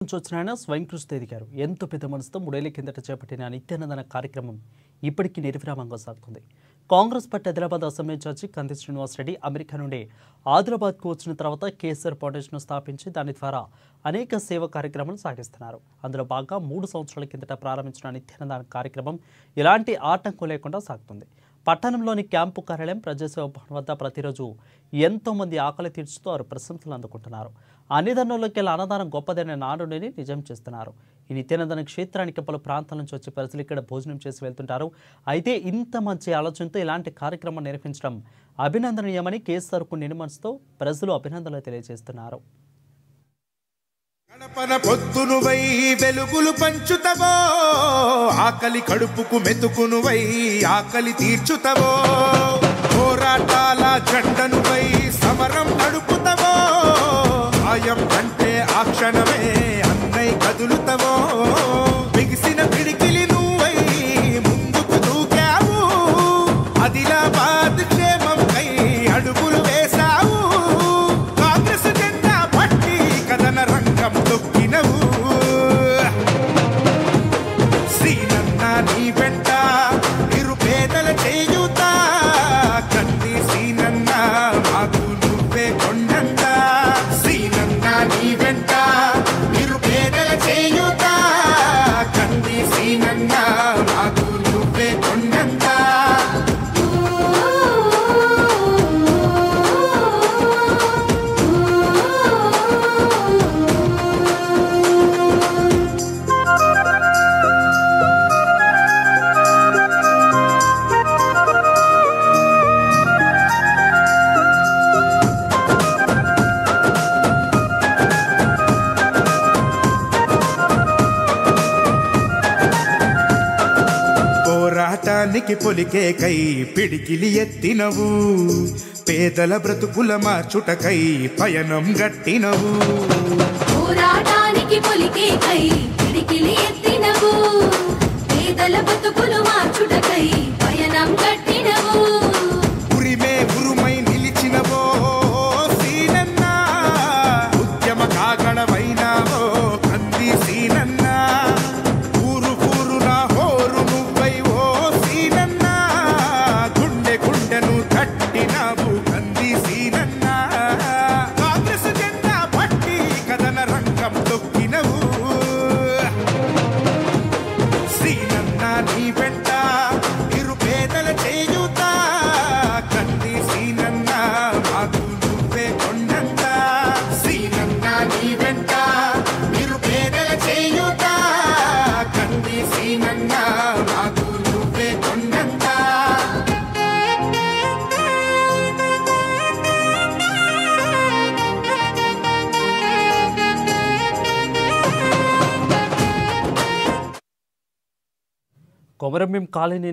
నుంచి వచ్చిన ఆయన స్వయం కృషితో ఎదిగారు. ఎంతో పెద్ద మనసుతో 3 ఏళ్ల కిందట చేపట్టిన నిత్యానందన కార్యక్రమం ఇప్పటికీ నిర్విరామంగా సాగుతుంది. Congress party Adilabad assembly incharge Kandi Srinivasa Reddy America నుండి ఆదిలాబాద్కు వచ్చిన తర్వాత కేసీఆర్ ఫౌండేషన్ స్థాపించి దాని ద్వారా అనేక సేవా కార్యక్రమాలు సాగిస్తున్నారు. అందులో భాగంగా 3 సంవత్సరాల కిందట ప్రారంభించిన నిత్యానందన కార్యక్రమం ఎలాంటి ఆటంకం లేకుండా సాగుతుంది. పట్టణంలోని క్యాంపు కార్యాలయం ప్రజాసేవ భవన్ వద్ద ప్రతిరోజు ఎంతో మంది ఆకలి తీర్చుతూ వారు ప్రశంసలు అందుకుంటున్నారు. అన్నదానంలోకి అన్నదానం గొప్పదనే నానుడిని నిజం చేస్తున్నారు. ఈ నిత్యానందన క్షేత్రానికి పలు ప్రాంతాల నుంచి వచ్చే ప్రజలు ఇక్కడ భోజనం చేసి వెళ్తుంటారు. అయితే ఇంత మంచి ఆలోచనతో ఇలాంటి కార్యక్రమం నిర్వహించడం అభినందనీయమని కేసీఆర్కు నిండు మనసుతో ప్రజలు అభినందనలు తెలియజేస్తున్నారు. గణపన పొద్దునువై వెలుగులు పంచుతవో, ఆకలి కడుపుకు మెతుకునువై ఆకలి తీర్చుతవో, పోరాటాల జెండనువై సమరం నడుపుతవో, సాయం అంటే ఆ క్షణమే అన్నై కదులుతవో, బిగిసిన పిడికిలి నువ్వై ముందుకు దూకావు, ఆదిలాబాద్ క్షేమంకై అడుగులు వేశావు, కాంగ్రెస్ జెండా పట్టి కథన రంగం తొక్కినవు, శ్రీనన్న నీ వెంట నిరుపేదల చేయుత, కంది శ్రీనన్న మాకు నువ్వే కొండంత, శ్రీనన్న నీ వెంట నిరుపేదల చేయుత, కంది శ్రీనన్న మాకు నువ్వే కొండంత. పోరాటానికి పొలికే కై పిడికిలి ఎత్తినవు, పేదల బ్రతుకుల మార్చుటకై పయనం గట్టినవు, పోరాటానికి పొలికే కై పిడికిలి ఎత్తినవు, పేదల బ్రతుకులు మార్చుటకై పయనం గట్టినవు, ఉరిమే ఉరుమై నిలిచినవో సీనన్న, ఉద్యమ కాగడవైనావో కంది సీనన్న, ఊరు ఊరున హోరు నువ్వై ఓ సీనన్న, గుండె గుండెను తట్టినావు కంది సీనన్న, కాంగ్రెస్ జెండా పట్టి కథన రంగం తొక్కినవు, శ్రీనన్న నీ వెంట నిరుపేదల చేయుత, కంది శ్రీనన్న మాకు నువ్వే కొండంత, శ్రీనన్న నీ వెంట నిరుపేదల చేయుత, కంది శ్రీనన్న మాకు నువ్వే కొండంత. కొమరంభీం కాలనీ